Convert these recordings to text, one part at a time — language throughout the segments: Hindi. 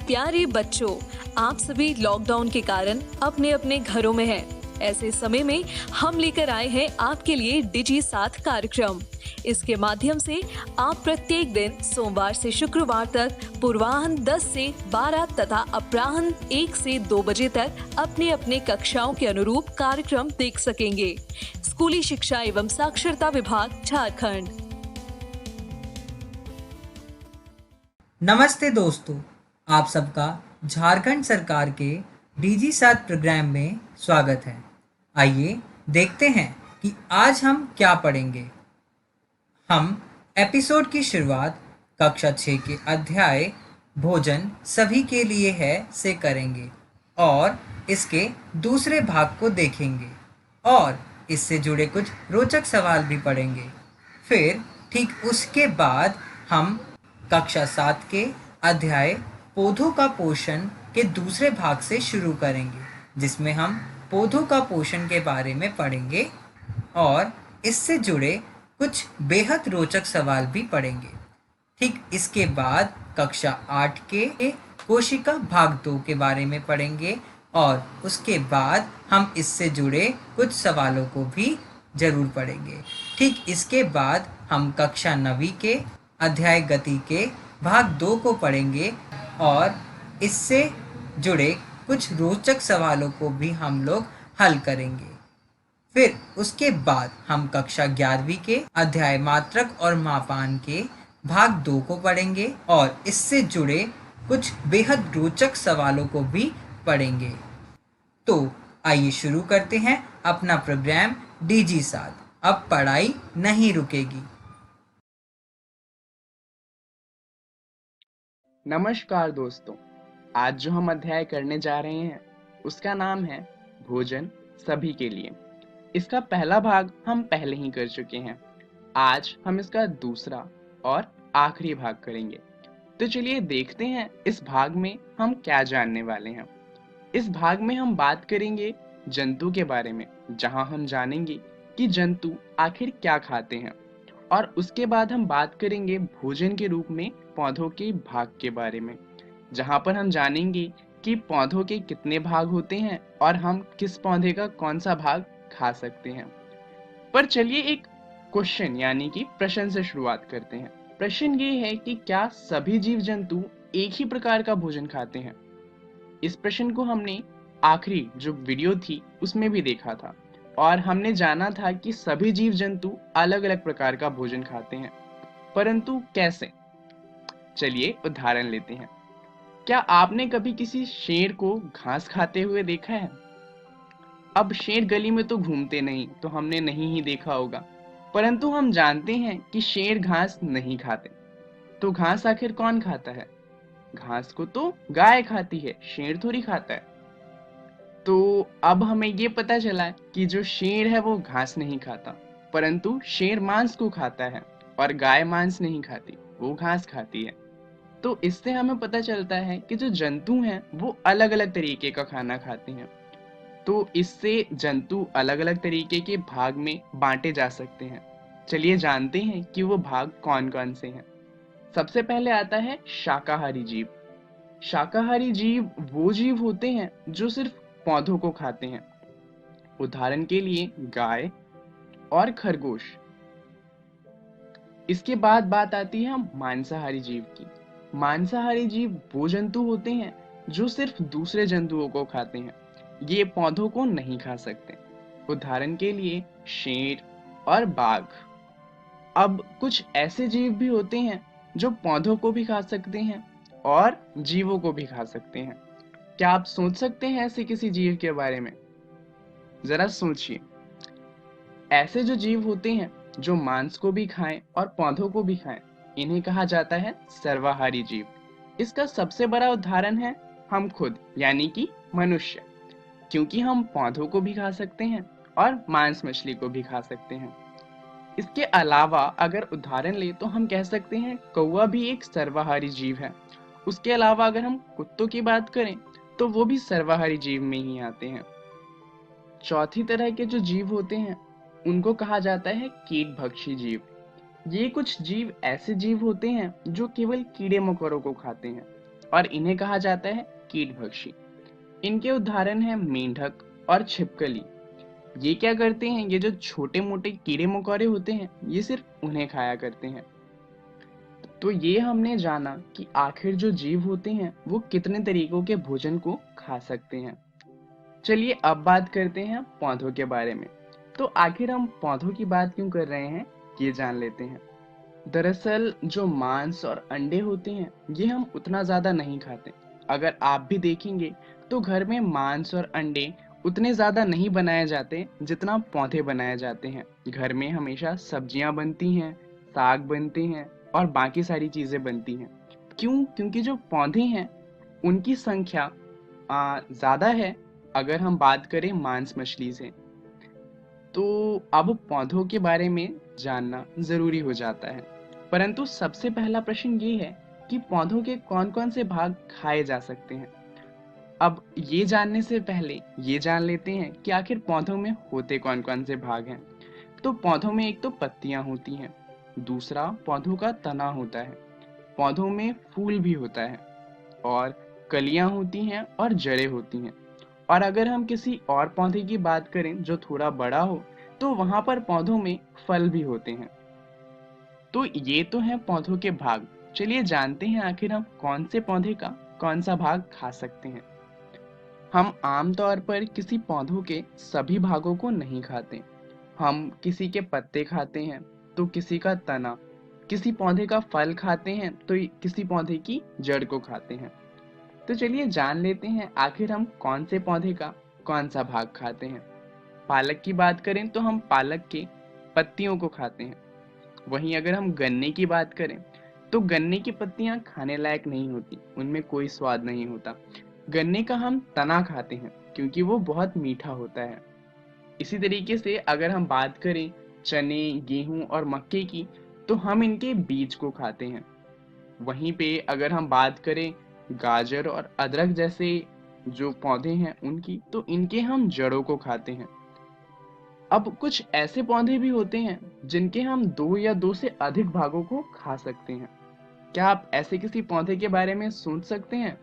प्यारे बच्चों, आप सभी लॉकडाउन के कारण अपने अपने घरों में हैं। ऐसे समय में हम लेकर आए हैं आपके लिए डिजी साथ कार्यक्रम। इसके माध्यम से आप प्रत्येक दिन सोमवार से शुक्रवार तक पूर्वाह्न 10 से 12 तथा अपराह्न 1 से 2 बजे तक अपने अपने कक्षाओं के अनुरूप कार्यक्रम देख सकेंगे। स्कूली शिक्षा एवं साक्षरता विभाग, झारखंड। नमस्ते दोस्तों, आप सबका झारखंड सरकार के डीजी साथ प्रोग्राम में स्वागत है। आइए देखते हैं कि आज हम क्या पढ़ेंगे। हम एपिसोड की शुरुआत कक्षा 6 के अध्याय भोजन सभी के लिए है से करेंगे और इसके दूसरे भाग को देखेंगे और इससे जुड़े कुछ रोचक सवाल भी पढ़ेंगे। फिर ठीक उसके बाद हम कक्षा 7 के अध्याय पौधों का पोषण के दूसरे भाग से शुरू करेंगे, जिसमें हम पौधों का पोषण के बारे में पढ़ेंगे और इससे जुड़े कुछ बेहद रोचक सवाल भी पढ़ेंगे। ठीक इसके बाद कक्षा 8 के कोशिका भाग 2 के बारे में पढ़ेंगे और उसके बाद हम इससे जुड़े कुछ सवालों को भी जरूर पढ़ेंगे। ठीक इसके बाद हम कक्षा 9 के अध्याय गति के भाग 2 को पढ़ेंगे और इससे जुड़े कुछ रोचक सवालों को भी हम लोग हल करेंगे। फिर उसके बाद हम कक्षा 11वीं के अध्याय मात्रक और मापान के भाग 2 को पढ़ेंगे और इससे जुड़े कुछ बेहद रोचक सवालों को भी पढ़ेंगे। तो आइए शुरू करते हैं अपना प्रोग्राम डीजी साथ। अब पढ़ाई नहीं रुकेगी। नमस्कार दोस्तों, आज जो हम अध्याय करने जा रहे हैं उसका नाम है भोजन सभी के लिए। इसका पहला भाग हम पहले ही कर चुके हैं। आज हम इसका दूसरा और आखिरी भाग करेंगे। तो चलिए देखते हैं इस भाग में हम क्या जानने वाले हैं। इस भाग में हम बात करेंगे जंतु के बारे में, जहां हम जानेंगे कि जंतु आखिर क्या खाते हैं, और उसके बाद हम बात करेंगे भोजन के रूप में पौधों के भाग के बारे में, जहां पर हम जानेंगे कि पौधों के कितने भाग होते हैं और हम किस पौधे का कौन सा भाग खा सकते हैं। पर चलिए एक क्वेश्चन यानी कि प्रश्न से शुरुआत करते हैं। प्रश्न ये है कि क्या सभी जीव जंतु एक ही प्रकार का भोजन खाते हैं? इस प्रश्न को हमने आखिरी जो वीडियो थी उसमें भी देखा था और हमने जाना था कि सभी जीव जंतु अलग अलग प्रकार का भोजन खाते हैं, परंतु कैसे? चलिए उदाहरण लेते हैं। क्या आपने कभी किसी शेर को घास खाते हुए देखा है? अब शेर गली में तो घूमते नहीं, तो हमने नहीं ही देखा होगा, परंतु हम जानते हैं कि शेर घास नहीं खाते। तो घास आखिर कौन खाता है? घास को तो गाय खाती है, शेर थोड़ी खाता है। तो अब हमें ये पता चला कि जो शेर है वो घास नहीं खाता, परंतु शेर मांस को खाता है और गाय मांस नहीं खाती, वो घास खाती है। तो इससे हमें पता चलता है कि जो जंतु हैं वो अलग अलग तरीके का खाना खाते हैं। तो इससे जंतु अलग अलग तरीके के भाग में बांटे जा सकते हैं। चलिए जानते हैं कि वो भाग कौन कौन से हैं। सबसे पहले आता है शाकाहारी जीव। शाकाहारी जीव वो जीव होते हैं जो सिर्फ पौधों को खाते हैं। उदाहरण के लिए गाय और खरगोश। इसके बाद बात आती है मांसाहारी जीव की। मांसाहारी जीव वो जंतु होते हैं जो सिर्फ दूसरे जंतुओं को खाते हैं, ये पौधों को नहीं खा सकते। उदाहरण के लिए शेर और बाघ। अब कुछ ऐसे जीव भी होते हैं जो पौधों को भी खा सकते हैं और जीवों को भी खा सकते हैं। क्या आप सोच सकते हैं ऐसे किसी जीव के बारे में? जरा सोचिए। ऐसे जो जीव होते हैं जो मांस को भी खाएं और पौधों को भी खाएं, इन्हें कहा जाता है सर्वाहारी जीव। इसका सबसे बड़ा उदाहरण है हम खुद, यानी कि मनुष्य, क्योंकि हम पौधों को भी खा सकते हैं और मांस मछली को भी खा सकते हैं। इसके अलावा अगर उदाहरण ले तो हम कह सकते हैं कौवा भी एक सर्वाहारी जीव है। उसके अलावा अगर हम कुत्तों की बात करें तो वो भी सर्वाहारी जीव में ही आते हैं। चौथी तरह के जो जीव होते हैं उनको कहा जाता है कीटभक्षी जीव। ये कुछ जीव ऐसे जीव होते हैं जो केवल कीड़े मकोड़ों को खाते हैं। और इन्हें कहा जाता है कीटभक्षी। इनके उदाहरण हैं मेंढक और छिपकली। ये क्या करते हैं, ये जो छोटे मोटे कीड़े मकोड़े होते हैं ये सिर्फ उन्हें खाया करते हैं। तो ये हमने जाना कि आखिर जो जीव होते हैं वो कितने तरीकों के भोजन को खा सकते हैं। चलिए अब बात करते हैं पौधों के बारे में। तो आखिर हम पौधों की बात क्यों कर रहे हैं ये जान लेते हैं। दरअसल जो मांस और अंडे होते हैं ये हम उतना ज़्यादा नहीं खाते। अगर आप भी देखेंगे तो घर में मांस और अंडे उतने ज़्यादा नहीं बनाए जाते जितना पौधे बनाए जाते हैं। घर में हमेशा सब्जियां बनती हैं, साग बनते हैं और बाकी सारी चीज़ें बनती हैं। क्यों? क्योंकि जो पौधे हैं उनकी संख्या ज़्यादा है अगर हम बात करें मांस मछली से। तो अब पौधों के बारे में जानना ज़रूरी हो जाता है। परंतु सबसे पहला प्रश्न ये है कि पौधों के कौन-कौन से भाग खाए जा सकते हैं। अब ये जानने से पहले ये जान लेते हैं कि आखिर पौधों में होते कौन-कौन से भाग हैं। तो पौधों में एक तो पत्तियां होती हैं, दूसरा पौधों का तना होता है, पौधों में फूल भी होता है और कलियां होती हैं और जड़ें होती हैं। और अगर हम किसी और पौधे की बात करें जो थोड़ा बड़ा हो तो वहां पर पौधों में फल भी होते हैं। तो ये तो हैं पौधों के भाग। चलिए जानते हैं आखिर हम कौन से पौधे का कौन सा भाग खा सकते हैं। हम आमतौर पर किसी पौधों के सभी भागों को नहीं खाते। हम किसी के पत्ते खाते हैं तो किसी का तना, किसी पौधे का फल खाते हैं तो किसी पौधे की जड़ को खाते हैं। तो चलिए जान लेते हैं आखिर हम कौन से पौधे का कौन सा भाग खाते हैं। पालक की बात करें तो हम पालक के पत्तियों को खाते हैं। वहीं अगर हम गन्ने की बात करें तो गन्ने की पत्तियां खाने लायक नहीं होती, उनमें कोई स्वाद नहीं होता। गन्ने का हम तना खाते हैं क्योंकि वो बहुत मीठा होता है। इसी तरीके से अगर हम बात करें चने, गेहूं और मक्के की तो हम इनके बीज को खाते हैं। वहीं पे अगर हम बात करें गाजर और अदरक जैसे जो पौधे हैं उनकी, तो इनके हम जड़ों को खाते हैं। अब कुछ ऐसे पौधे भी होते हैं जिनके हम दो या दो से अधिक भागों को खा सकते हैं। क्या आप ऐसे किसी पौधे के बारे में सोच सकते हैं?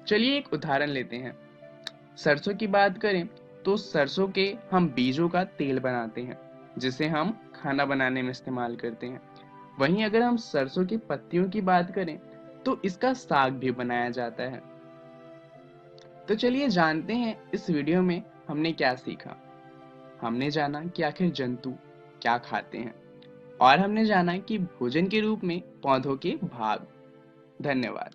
चलिए एक उदाहरण लेते हैं। सरसों की बात करें तो सरसों के हम बीजों का तेल बनाते हैं जिसे हम खाना बनाने में इस्तेमाल करते हैं। वहीं अगर हम सरसों की पत्तियों की बात करें तो इसका साग भी बनाया जाता है। तो चलिए जानते हैं इस वीडियो में हमने क्या सीखा। हमने जाना कि आखिर जंतु क्या खाते हैं और हमने जाना कि भोजन के रूप में पौधों के भाग। धन्यवाद।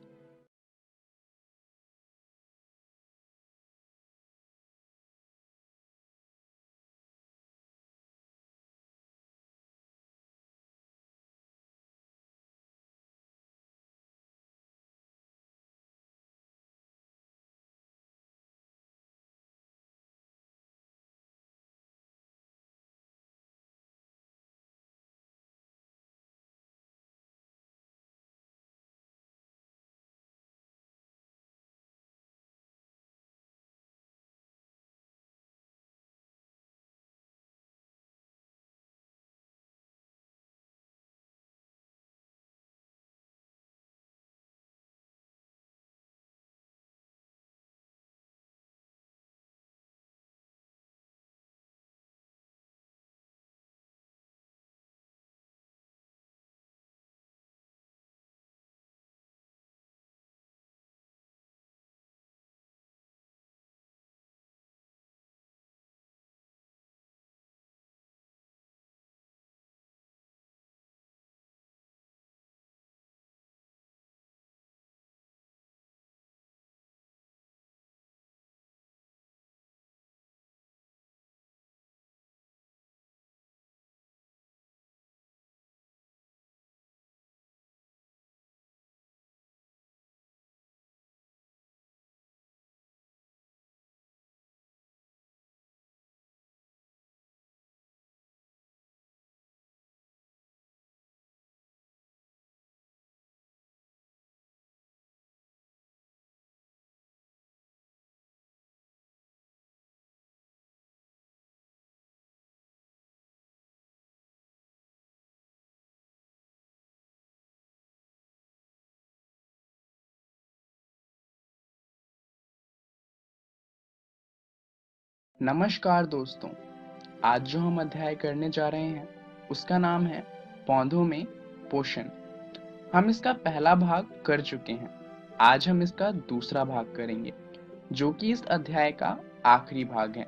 नमस्कार दोस्तों, आज जो हम अध्याय करने जा रहे हैं उसका नाम है पौधों में पोषण। हम इसका पहला भाग कर चुके हैं। आज हम इसका दूसरा भाग करेंगे जो कि इस अध्याय का आखिरी भाग है।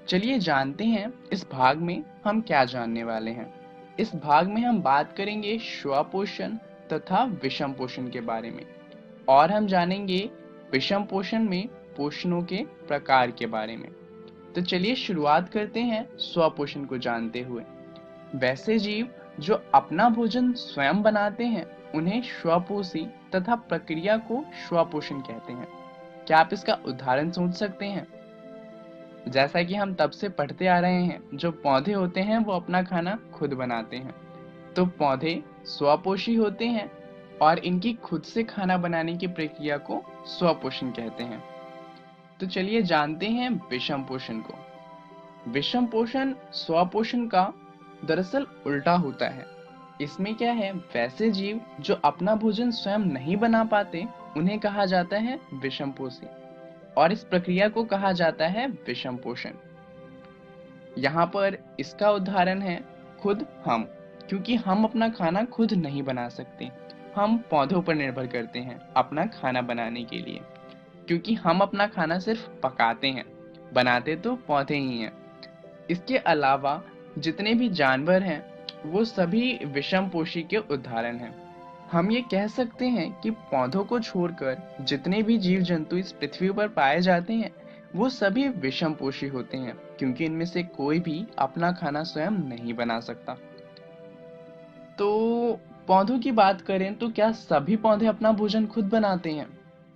चलिए जानते हैं इस भाग में हम क्या जानने वाले हैं। इस भाग में हम बात करेंगे स्वपोषण तथा विषम पोषण के बारे में, और हम जानेंगे विषम पोषण में पोषणों के प्रकार के बारे में। तो चलिए शुरुआत करते हैं स्वपोषण को जानते हुए। वैसे जीव जो अपना भोजन स्वयं बनाते हैं उन्हें स्वपोषी तथा प्रक्रिया को स्वपोषण कहते हैं। क्या आप इसका उदाहरण सोच सकते हैं? जैसा कि हम तब से पढ़ते आ रहे हैं, जो पौधे होते हैं वो अपना खाना खुद बनाते हैं, तो पौधे स्वपोषी होते हैं और इनकी खुद से खाना बनाने की प्रक्रिया को स्वपोषण कहते हैं। तो चलिए जानते हैं विषम पोषण को। विषम पोषण स्वपोषण का दरअसल उल्टा होता है। इसमें क्या है, वैसे जीव जो अपना भोजन स्वयं नहीं बना पाते उन्हें कहा जाता है विषम पोषी, और इस प्रक्रिया को कहा जाता है विषम पोषण। यहाँ पर इसका उदाहरण है खुद हम, क्योंकि हम अपना खाना खुद नहीं बना सकते। हम पौधों पर निर्भर करते हैं अपना खाना बनाने के लिए, क्योंकि हम अपना खाना सिर्फ पकाते हैं, बनाते तो पौधे ही हैं। इसके अलावा जितने भी जानवर हैं वो सभी विषम पोषी के उदाहरण हैं। हम ये कह सकते हैं कि पौधों को छोड़कर जितने भी जीव जंतु इस पृथ्वी पर पाए जाते हैं वो सभी विषम पोषी होते हैं, क्योंकि इनमें से कोई भी अपना खाना स्वयं नहीं बना सकता। तो पौधों की बात करें तो क्या सभी पौधे अपना भोजन खुद बनाते हैं?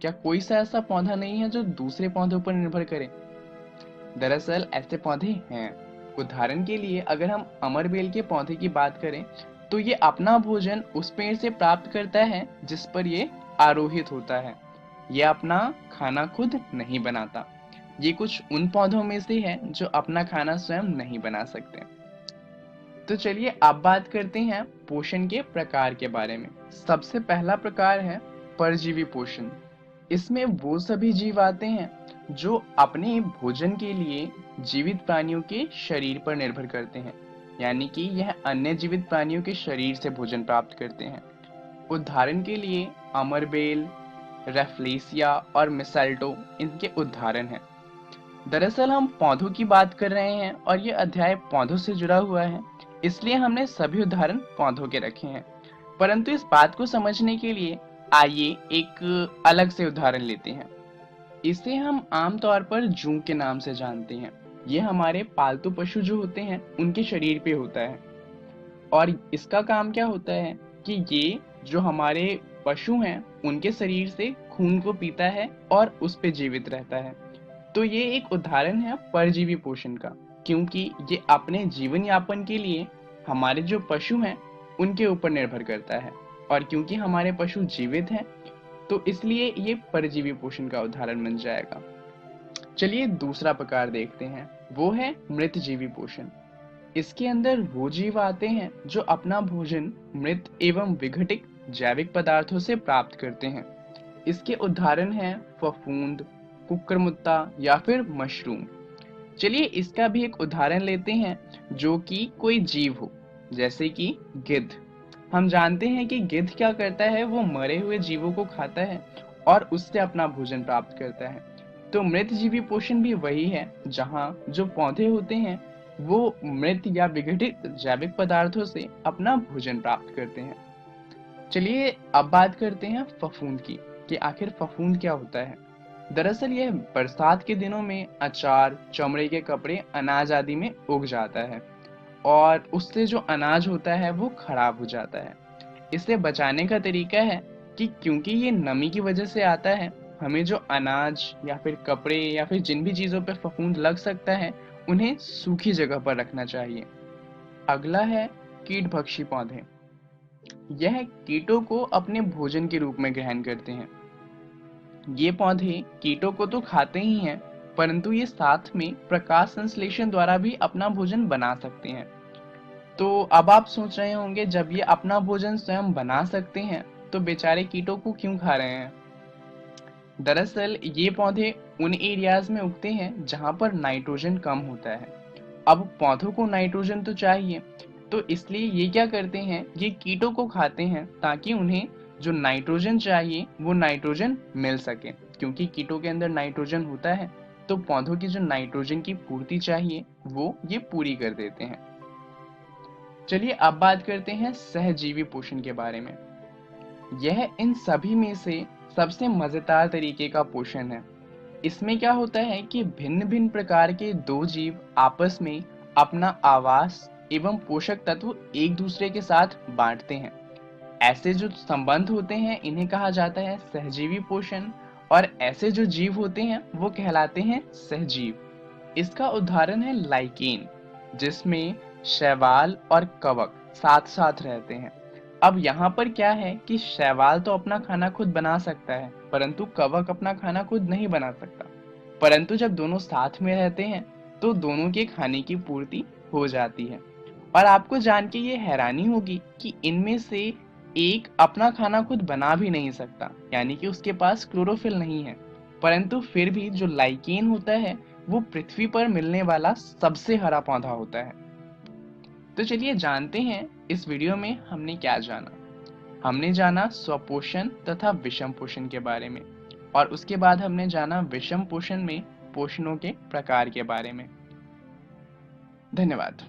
क्या कोई सा ऐसा पौधा नहीं है जो दूसरे पौधों पर निर्भर करे? दरअसल ऐसे पौधे हैं। उदाहरण के लिए अगर हम अमरबेल के पौधे की बात करें तो ये अपना भोजन उस पेड़ से प्राप्त करता है जिस पर ये आरोहित होता है। ये अपना खाना खुद नहीं बनाता। ये कुछ उन पौधों में से है जो अपना खाना स्वयं नहीं बना सकते। तो चलिए अब बात करते हैं पोषण के प्रकार के बारे में। सबसे पहला प्रकार है परजीवी पोषण। इसमें वो सभी जीव आते हैं जो अपने भोजन के लिए जीवित प्राणियों के शरीर पर निर्भर करते हैं, यानी कि यह अन्य जीवित प्राणियों के शरीर से भोजन प्राप्त करते हैं। उदाहरण के लिए अमरबेल, रेफ्लेसिया और मिसल्टो इनके उदाहरण हैं। दरअसल हम पौधों की बात कर रहे हैं और ये अध्याय पौधों से जुड़ा हुआ है, इसलिए हमने सभी उदाहरण पौधों के रखे हैं। परंतु इस बात को समझने के लिए आइए एक अलग से उदाहरण लेते हैं। इसे हम आमतौर पर जूं के नाम से जानते हैं। ये हमारे पालतू पशु जो होते हैं उनके शरीर पे होता है, और इसका काम क्या होता है कि ये जो हमारे पशु हैं उनके शरीर से खून को पीता है और उस पे जीवित रहता है। तो ये एक उदाहरण है परजीवी पोषण का, क्योंकि ये अपने जीवन यापन के लिए हमारे जो पशु हैं उनके ऊपर निर्भर करता है, और क्योंकि हमारे पशु जीवित हैं तो इसलिए ये परजीवी पोषण का उदाहरण बन जाएगा। चलिए दूसरा प्रकार देखते हैं, वो है मृतजीवी पोषण। इसके अंदर वो जीव आते हैं जो अपना भोजन मृत एवं विघटित जैविक पदार्थों से प्राप्त करते हैं। इसके उदाहरण हैं फफूंद, कुकुरमुत्ता या फिर मशरूम। चलिए इसका भी एक उदाहरण लेते हैं जो कि कोई जीव हो, जैसे कि गिद्ध। हम जानते हैं कि गिद्ध क्या करता है, वो मरे हुए जीवों को खाता है और उससे अपना भोजन प्राप्त करता है। तो मृतजीवी पोषण भी वही है, जहाँ जो पौधे होते हैं वो मृत या विघटित जैविक पदार्थों से अपना भोजन प्राप्त करते हैं। चलिए अब बात करते हैं फफूंद की, कि आखिर फफूंद क्या होता है। दरअसल यह बरसात के दिनों में अचार, चमड़े के कपड़े, अनाज आदि में उग जाता है और उससे जो अनाज होता है वो खराब हो जाता है। इसे बचाने का तरीका है कि क्योंकि ये नमी की वजह से आता है, हमें जो अनाज या फिर कपड़े या फिर जिन भी चीज़ों पर फफूंद लग सकता है उन्हें सूखी जगह पर रखना चाहिए। अगला है कीटभक्षी पौधे। यह कीटों को अपने भोजन के रूप में ग्रहण करते हैं। ये पौधे कीटों को तो खाते ही हैं, परंतु ये साथ में प्रकाश संश्लेषण द्वारा भी अपना भोजन बना सकते हैं। तो अब आप सोच रहे होंगे, जब ये अपना भोजन स्वयं बना सकते हैं तो बेचारे कीटों को क्यों खा रहे हैं। दरअसल ये पौधे उन एरियाज में उगते हैं जहाँ पर नाइट्रोजन कम होता है। अब पौधों को नाइट्रोजन तो चाहिए, तो इसलिए ये क्या करते हैं, ये कीटों को खाते हैं ताकि उन्हें जो नाइट्रोजन चाहिए वो नाइट्रोजन मिल सके। क्योंकि कीटों के अंदर नाइट्रोजन होता है तो पौधों की जो नाइट्रोजन की पूर्ति चाहिए वो ये पूरी कर देते हैं। चलिए अब बात करते हैं सहजीवी पोषण के बारे में। यह इन सभी में से सबसे मजेदार तरीके का पोषण है। इसमें क्या होता है कि भिन्न भिन्न प्रकार के दो जीव आपस में अपना आवास एवं पोषक तत्व एक दूसरे के साथ बांटते हैं। ऐसे जो संबंध होते हैं इन्हें कहा जाता है सहजीवी पोषण, और ऐसे जो जीव होते हैं वो कहलाते हैं सहजीव। इसका उदाहरण है लाइकेन, जिसमें शैवाल और कवक साथ साथ रहते हैं। अब यहाँ पर क्या है कि शैवाल तो अपना खाना खुद बना सकता है, परंतु कवक अपना खाना खुद नहीं बना सकता। परंतु जब दोनों साथ में रहते हैं तो दोनों के खाने की पूर्ति हो जाती है। और आपको जान के ये हैरानी होगी कि इनमें से एक अपना खाना खुद बना भी नहीं सकता, यानी कि उसके पास क्लोरोफिल नहीं है, परंतु फिर भी जो लाइकेन होता है वो पृथ्वी पर मिलने वाला सबसे हरा पौधा होता है। तो चलिए जानते हैं इस वीडियो में हमने क्या जाना। हमने जाना स्वपोषण तथा विषम पोषण के बारे में, और उसके बाद हमने जाना विषम पोषण में पोषणों के प्रकार के बारे में। धन्यवाद।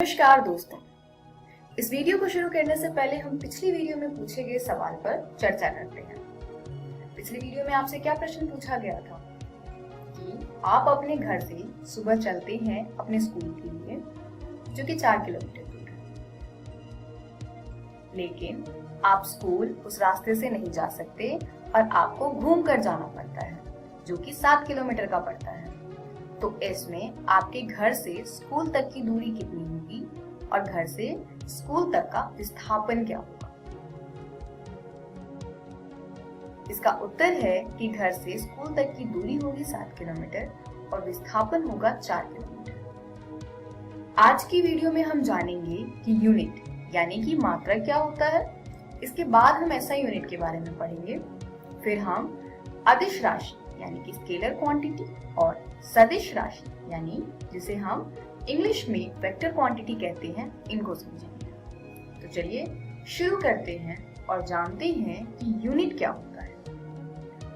नमस्कार दोस्तों, इस वीडियो को शुरू करने से पहले हम पिछली वीडियो में पूछे गए सवाल पर चर्चा करते हैं। पिछली वीडियो में आपसे क्या प्रश्न पूछा गया था कि आप अपने घर से सुबह चलते हैं अपने स्कूल के लिए, जो कि 4 किलोमीटर दूर है, लेकिन आप स्कूल उस रास्ते से नहीं जा सकते और आपको घूम कर जाना पड़ता है, जो कि 7 किलोमीटर का पड़ता है। तो इसमें आपके घर से स्कूल तक की दूरी कितनी होगी और घर से स्कूल तक का विस्थापन क्या होगा? इसका उत्तर है कि घर से स्कूल तक की दूरी होगी 7 किलोमीटर और विस्थापन होगा 4 किलोमीटर। आज की वीडियो में हम जानेंगे कि यूनिट यानी कि मात्रक क्या होता है। इसके बाद हम एसआई यूनिट के बारे में पढ़ेंगे। फिर हम अदिश राशि यानी कि स्केलर क्वांटिटी और सदिश राशि यानी जिसे हम इंग्लिश में वेक्टर क्वांटिटी कहते हैं, इनको समझेंगे। तो चलिए शुरू करते हैं और जानते हैं कि यूनिट क्या होता है।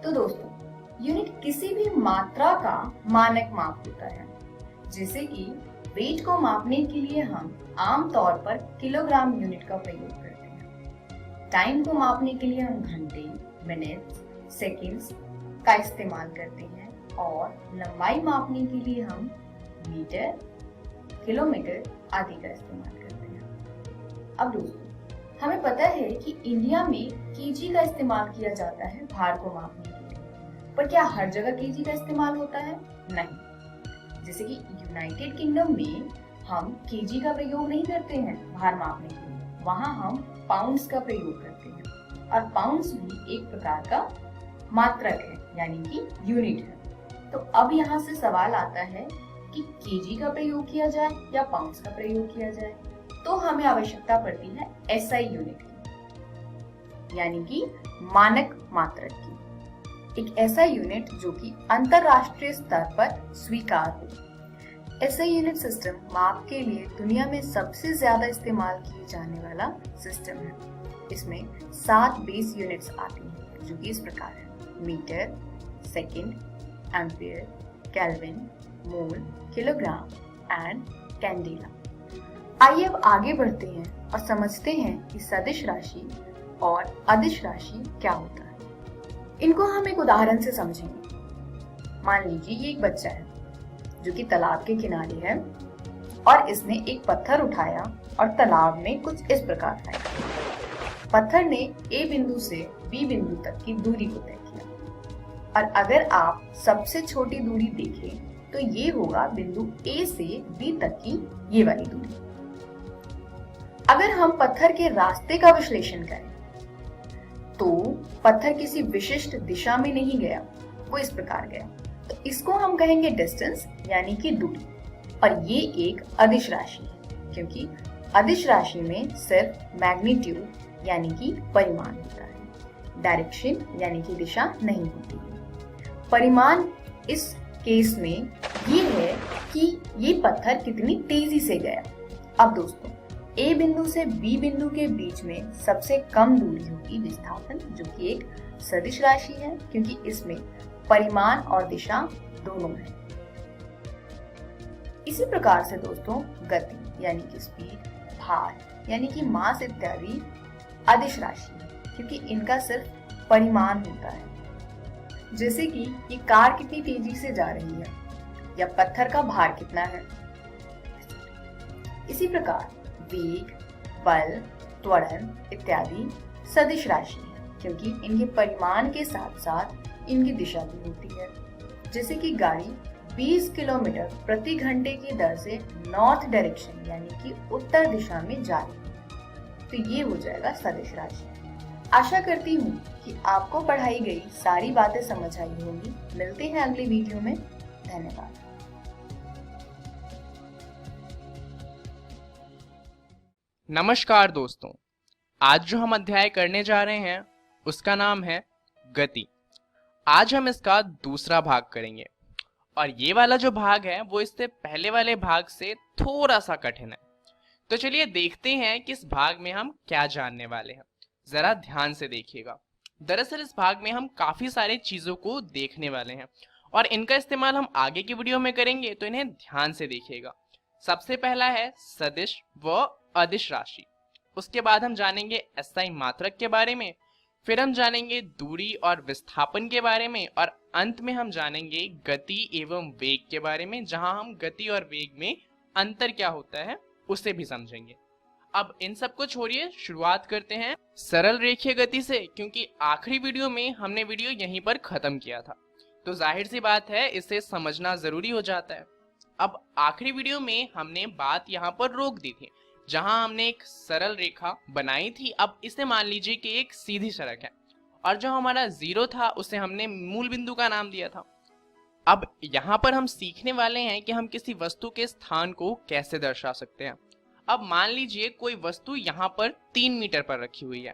तो दोस्तों, यूनिट किसी भी मात्रा का मानक माप होता है। जैसे कि वेट को मापने के लिए हम आमतौर पर किलोग्राम यूनिट का प्रयोग करते हैं। टाइम को मापने के लिए हम घंटे, मिनट्स, सेकंड्स का इस्तेमाल करते हैं और लंबाई मापने के लिए हम मीटर, किलोमीटर आदि का इस्तेमाल करते हैं। अब दोस्तों, हमें पता है कि इंडिया में केजी का इस्तेमाल किया जाता है भार को मापने के लिए, पर क्या हर जगह केजी का इस्तेमाल होता है? नहीं। जैसे कि यूनाइटेड किंगडम में हम केजी का प्रयोग नहीं करते हैं भार मापने के लिए, वहां हम पाउंड्स का प्रयोग करते हैं और पाउंड्स भी एक प्रकार का मात्रक है यानी कि यूनिट है। तो अब यहाँ से सवाल आता है कि केजी का प्रयोग किया जाए या पाउंड्स का प्रयोग किया जाए। तो हमें आवश्यकता पड़ती है एसआई यूनिट की यानी कि मानक मात्रक की। एक ऐसा यूनिट जो कि अंतरराष्ट्रीय स्तर पर स्वीकार हो। एसआई यूनिट सिस्टम माप के लिए दुनिया में सबसे ज्यादा इस्तेमाल किए जाने वाला सिस्टम है। इसमें 7 बेस यूनिट्स आती हैं जो कि इस प्रकार है: metre, second, ampere, kelvin, mole, kilogram and candela. आइए अब आगे बढ़ते हैं और समझते हैं कि सदिश राशि और अदिश राशि क्या होता है। इनको हम एक उदाहरण से समझेंगे। मान लीजिए ये एक बच्चा है जो कि तालाब के किनारे है और इसने एक पत्थर उठाया और तालाब में कुछ इस प्रकार फेंका। पत्थर ने ए बिंदु से बी बिंदु तक की दूरी को तय किया और अगर आप सबसे छोटी दूरी देखें तो ये होगा बिंदु ए से बी तक की ये वाली दूरी। अगर हम पत्थर के रास्ते का विश्लेषण करें तो पत्थर किसी विशिष्ट दिशा में नहीं गया, वो इस प्रकार गया। तो इसको हम कहेंगे डिस्टेंस यानी कि दूरी। और ये एक अदिश राशि है क्योंकि अदिश राशि में सिर्फ मैग्नीट्यूड यानी कि परिमाण होता है, डायरेक्शन यानी कि दिशा नहीं होती है। परिमाण इस केस में ये है कि ये पत्थर कितनी तेजी से गया। अब दोस्तों, ए बिंदु से बी बिंदु के बीच में सबसे कम दूरी होगी विस्थापन, जो कि एक सदिश राशि है क्योंकि इसमें परिमाण और दिशा दोनों है। इसी प्रकार से दोस्तों, गति यानी कि स्पीड, भार यानी कि मास इत्यादि अदिश राशि है क्योंकि इनका सिर्फ परिमाण होता है। जैसे कि ये कार कितनी तेजी से जा रही है या पत्थर का भार कितना है। इसी प्रकार वेग, बल, त्वरण इत्यादि सदिश राशि है क्योंकि इनके परिमाण के साथ साथ इनकी दिशा भी होती है। जैसे कि गाड़ी 20 किलोमीटर प्रति घंटे की दर से नॉर्थ डायरेक्शन यानी कि उत्तर दिशा में जा रही है, तो ये हो जाएगा सदिश राशि। आशा करती हूँ कि आपको पढ़ाई गई सारी बातें समझ आई होंगी। मिलते हैं अगले वीडियो में। धन्यवाद। नमस्कार दोस्तों, आज जो हम अध्याय करने जा रहे हैं उसका नाम है गति। आज हम इसका दूसरा भाग करेंगे और ये वाला जो भाग है वो इससे पहले वाले भाग से थोड़ा सा कठिन है। तो चलिए देखते हैं कि इस भाग में हम क्या जानने वाले हैं। जरा ध्यान से देखिएगा। दरअसल इस भाग में हम काफी सारी चीजों को देखने वाले हैं और इनका इस्तेमाल हम आगे की वीडियो में करेंगे, तो इन्हें ध्यान से देखिएगा। सबसे पहला है सदिश व अदिश राशि। उसके बाद हम जानेंगे एसआई मात्रक के बारे में, फिर हम जानेंगे दूरी और विस्थापन के बारे में और अंत में हम जानेंगे गति एवं वेग के बारे में, जहां हम गति और वेग में अंतर क्या होता है उसे भी समझेंगे। अब इन सब को छोड़िए, शुरुआत करते हैं सरल रेखीय गति से, क्योंकि आखिरी वीडियो में हमने वीडियो यहीं पर खत्म किया था, तो जाहिर सी बात है इसे समझना जरूरी हो जाता है। अब आखिरी वीडियो में हमने बात यहाँ पर रोक दी थी, जहां हमने एक सरल रेखा बनाई थी। अब इसे मान लीजिए कि एक सीधी सड़क है, और जो हमारा जीरो था उसे हमने मूल बिंदु का नाम दिया था। अब यहाँ पर हम सीखने वाले हैं कि हम किसी वस्तु के स्थान को कैसे दर्शा सकते हैं। अब मान लीजिए कोई वस्तु यहाँ पर 3 मीटर पर रखी हुई है,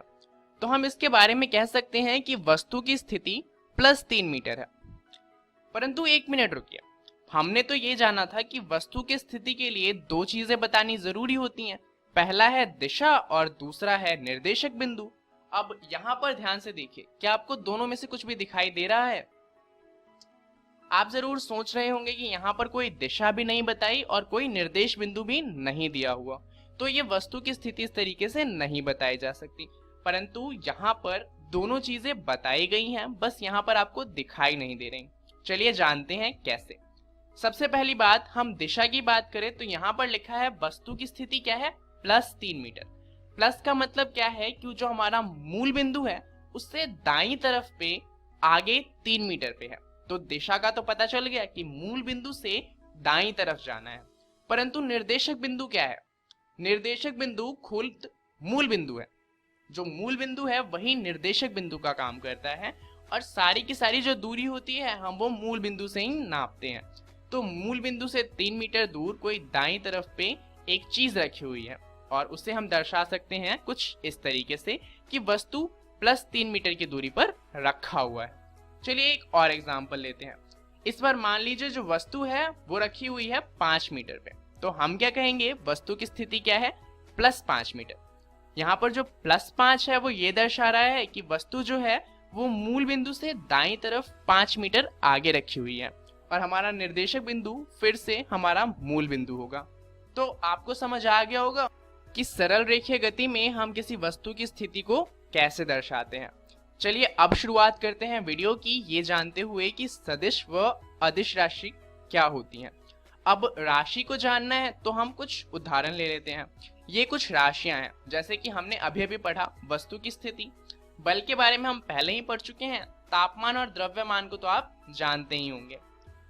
तो हम इसके बारे में कह सकते हैं कि वस्तु की स्थिति +3 मीटर है। परंतु 1 मिनट रुकिए, हमने तो ये जाना था कि वस्तु की स्थिति के लिए 2 चीजें बतानी जरूरी होती हैं। पहला है दिशा और दूसरा है निर्देशक बिंदु। अब यहाँ पर ध्यान से देखिए, क्या आपको दोनों में से कुछ भी दिखाई दे रहा है? आप जरूर सोच रहे होंगे कि यहाँ पर कोई दिशा भी नहीं बताई और कोई निर्देश बिंदु भी नहीं दिया हुआ, तो ये वस्तु की स्थिति इस तरीके से नहीं बताई जा सकती। परंतु यहाँ पर दोनों चीजें बताई गई हैं, बस यहाँ पर आपको दिखाई नहीं दे रही। चलिए जानते हैं कैसे। सबसे पहली बात, हम दिशा की बात करें तो यहाँ पर लिखा है वस्तु की स्थिति क्या है, +3 मीटर। प्लस का मतलब क्या है कि जो हमारा मूल बिंदु है उससे दाईं तरफ पे आगे 3 मीटर पे है। तो दिशा का तो पता चल गया कि मूल बिंदु से दाईं तरफ जाना है। परंतु निर्देशक बिंदु क्या है? निर्देशक बिंदु खुद मूल बिंदु है। जो मूल बिंदु है वही निर्देशक बिंदु का काम करता है, और सारी की सारी जो दूरी होती है हम वो मूल बिंदु से ही नापते हैं। तो मूल बिंदु से 3 मीटर दूर कोई दाईं तरफ पे एक चीज रखी हुई है, और उसे हम दर्शा सकते हैं कुछ इस तरीके से कि वस्तु +3 मीटर की दूरी पर रखा हुआ है। चलिए एक और एग्जांपल लेते हैं। इस बार मान लीजिए जो वस्तु है वो रखी हुई है 5 मीटर पे, तो हम क्या कहेंगे, वस्तु की स्थिति क्या है, +5 मीटर। यहाँ पर जो +5 है वो ये दर्शा रहा है कि वस्तु जो है वो मूल बिंदु से दाईं तरफ 5 मीटर आगे रखी हुई है, और हमारा निर्देशक बिंदु फिर से हमारा मूल बिंदु होगा। तो आपको समझ आ गया होगा कि सरल रेखीय गति में हम किसी वस्तु की स्थिति को कैसे दर्शाते हैं। चलिए अब शुरुआत करते हैं वीडियो की, ये जानते हुए कि सदिश व अदिश राशि क्या होती हैं। अब राशि को जानना है तो हम कुछ उदाहरण ले लेते हैं। ये कुछ राशियां हैं, जैसे कि हमने अभी अभी पढ़ा वस्तु की स्थिति, बल के बारे में हम पहले ही पढ़ चुके हैं, तापमान और द्रव्यमान को तो आप जानते ही होंगे।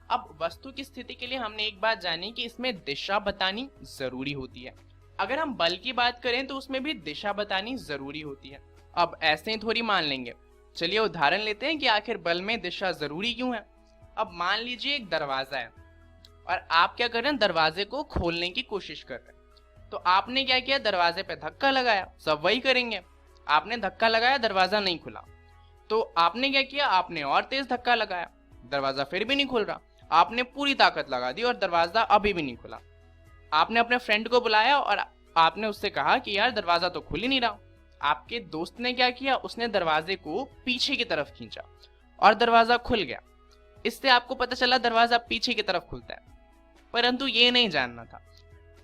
अब वस्तु की स्थिति के लिए हमने एक बात जानी कि इसमें दिशा बतानी जरूरी होती है। अगर हम बल की बात करें तो उसमें भी दिशा बतानी जरूरी होती है। अब ऐसे ही थोड़ी मान लेंगे, चलिए उदाहरण लेते हैं कि आखिर बल में दिशा जरूरी क्यों है। अब मान लीजिए एक दरवाजा है और आप क्या कर रहे हैं, दरवाजे को खोलने की कोशिश कर रहे हैं। तो आपने क्या किया, दरवाजे पे धक्का लगाया, सब वही करेंगे। आपने धक्का लगाया, दरवाजा नहीं खुला, तो आपने क्या किया, आपने और तेज धक्का लगाया, दरवाजा फिर भी नहीं खुल रहा। आपने पूरी ताकत लगा दी और दरवाजा अभी भी नहीं खुला। आपने अपने फ्रेंड को बुलाया और आपने उससे कहा कि यार दरवाजा तो खुल ही नहीं रहा। आपके दोस्त ने क्या किया, उसने दरवाजे को पीछे की तरफ खींचा और दरवाजा खुल गया। इससे आपको पता चला दरवाजा पीछे की तरफ खुलता है, परंतु ये नहीं जानना था।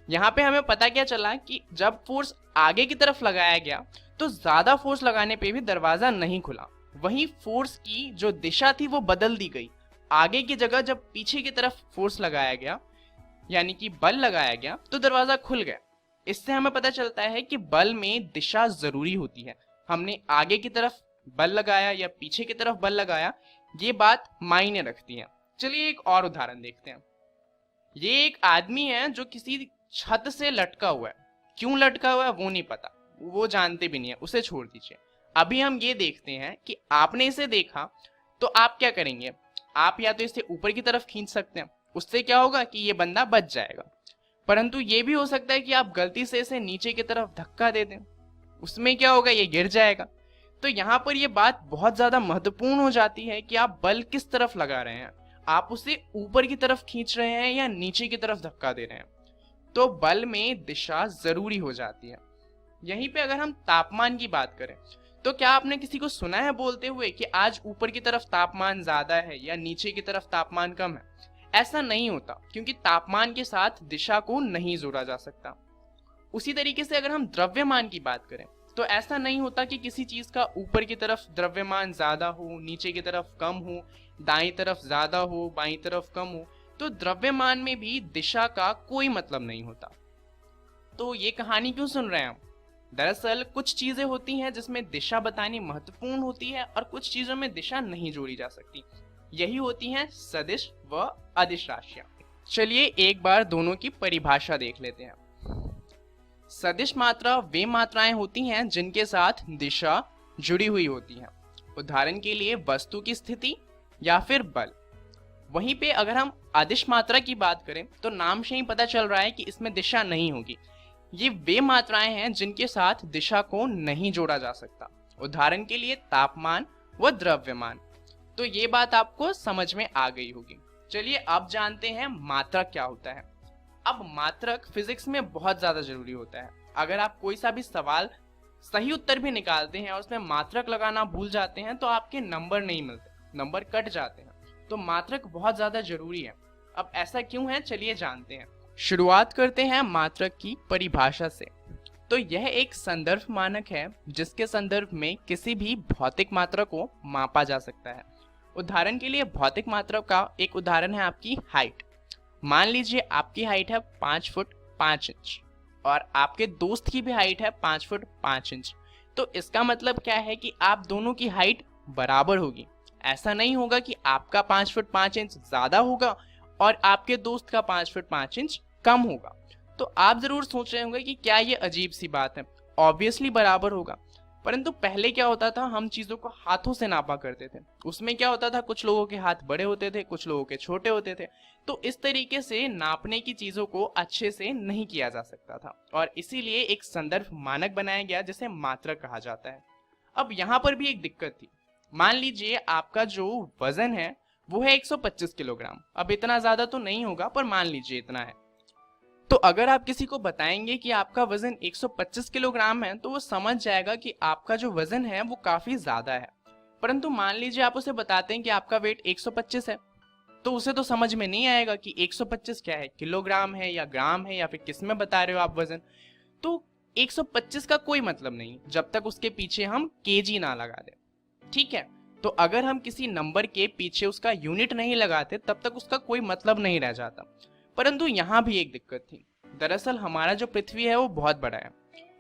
यहाँ पे हमें पता क्या चला कि जब फोर्स आगे की तरफ लगाया गया तो ज्यादा फोर्स लगाने पे भी दरवाजा नहीं खुला। वहीं फोर्स की जो दिशा थी वो बदल दी गई। आगे की जगह जब पीछे की तरफ फोर्स लगाया गया, यानी कि बल लगाया गया, तो दरवाजा खुल गया। इससे हमें पता चलता है कि बल में दिशा जरूरी होती है। हमने आगे की तरफ बल लगाया या पीछे की तरफ बल लगाया, ये बात मायने रखती है। चलिए एक और उदाहरण देखते हैं। ये एक आदमी है जो किसी छत से लटका हुआ है। क्यों लटका हुआ है वो नहीं पता, वो जानते भी नहीं है, उसे छोड़ दीजिए। अभी हम ये देखते हैं कि आपने इसे देखा तो आप क्या करेंगे, आप या तो इसे ऊपर की तरफ खींच सकते हैं, उससे क्या होगा कि ये बंदा बच जाएगा। परंतु ये भी हो सकता है कि आप गलती से इसे नीचे की तरफ धक्का दे दें, उसमें क्या होगा, ये गिर जाएगा। तो यहाँ पर ये बात बहुत ज्यादा महत्वपूर्ण हो जाती है कि आप बल किस तरफ लगा रहे हैं, आप उसे ऊपर की तरफ खींच रहे हैं या नीचे की तरफ धक्का दे रहे हैं। तो बल में दिशा जरूरी हो जाती है। यहीं पे अगर हम तापमान की बात करें तो क्या आपने किसी को सुना है बोलते हुए कि आज ऊपर की तरफ तापमान ज्यादा है या नीचे की तरफ तापमान कम है? ऐसा नहीं होता, क्योंकि तापमान के साथ दिशा को नहीं जोड़ा जा सकता। उसी तरीके से अगर हम द्रव्यमान की बात करें तो ऐसा नहीं होता कि किसी चीज का ऊपर की तरफ द्रव्यमान ज्यादा हो, नीचे की तरफ कम हो, दाईं तरफ ज्यादा हो, बाईं तरफ कम हो। तो द्रव्यमान में भी दिशा का कोई मतलब नहीं होता। तो ये कहानी क्यों सुन रहे हैं हम? दरअसल कुछ चीजें होती हैं जिसमें दिशा बतानी महत्वपूर्ण होती है और कुछ चीजों में दिशा नहीं जोड़ी जा सकती। यही होती हैं सदिश व अदिश राशियां। चलिए एक बार दोनों की परिभाषा देख लेते हैं। सदिश मात्रा वे मात्राएं होती हैं जिनके साथ दिशा जुड़ी हुई होती है। उदाहरण के लिए वस्तु की स्थिति या फिर बल। वहीं पे अगर हम अदिश मात्रा की बात करें तो नाम से ही पता चल रहा है कि इसमें दिशा नहीं होगी। ये वे मात्राएं हैं जिनके साथ दिशा को नहीं जोड़ा जा सकता। उदाहरण के लिए तापमान व द्रव्यमान। तो ये बात आपको समझ में आ गई होगी। चलिए अब जानते हैं मात्रक क्या होता है। अब मात्रक फिजिक्स में बहुत ज्यादा जरूरी होता है। अगर आप कोई सा भी सवाल सही उत्तर भी निकालते हैं और उसमें मात्रक लगाना भूल जाते हैं तो आपके नंबर नहीं मिलते, नंबर कट जाते हैं। तो मात्रक बहुत ज्यादा जरूरी है। अब ऐसा क्यों है, चलिए जानते हैं। शुरुआत करते हैं मात्रक की परिभाषा से। तो यह एक संदर्भ मानक है जिसके संदर्भ में किसी भी भौतिक मात्रा को मापा जा सकता है। उदाहरण के लिए भौतिक मात्रा का एक उदाहरण है आपकी हाइट। मान लीजिए आपकी हाइट है 5 फुट 5 इंच और आपके दोस्त की भी हाइट है 5 फुट 5 इंच। तो इसका मतलब क्या है कि आप दोनों की हाइट बराबर होगी। ऐसा नहीं होगा कि आपका 5 फुट 5 इंच ज्यादा होगा और आपके दोस्त का 5 फुट 5 इंच कम होगा। तो आप जरूर सोच रहे होंगे कि क्या ये अजीब सी बात है, ऑब्वियसली बराबर होगा। परंतु पहले क्या होता था, हम चीजों को हाथों से नापा करते थे। उसमें क्या होता था, कुछ लोगों के हाथ बड़े होते थे, कुछ लोगों के छोटे होते थे। तो इस तरीके से नापने की चीजों को अच्छे से नहीं किया जा सकता था और इसीलिए एक संदर्भ मानक बनाया गया जिसे मात्रक कहा जाता है। अब यहाँ पर भी एक दिक्कत थी। मान लीजिए आपका जो वजन है वो है 125 किलोग्राम। अब इतना ज्यादा तो नहीं होगा पर मान लीजिए इतना है। तो अगर आप किसी को बताएंगे कि आपका वजन 125 किलोग्राम है तो वो समझ जाएगा कि आपका जो वजन है वो काफी ज्यादा है। परंतु मान लीजिए आप उसे बताते हैं कि आपका वेट 125 है, तो उसे तो समझ में नहीं आएगा कि 125 क्या है, किलोग्राम है या ग्राम है या फिर किस में बता रहे हो आप वजन। तो 125 का कोई मतलब नहीं जब तक उसके पीछे हम केजी ना लगा दें। ठीक है, तो अगर हम किसी नंबर के पीछे उसका यूनिट नहीं लगाते तब तक उसका कोई मतलब नहीं रह जाता। परंतु यहाँ भी एक दिक्कत थी। दरअसल हमारा जो पृथ्वी है वो बहुत बड़ा है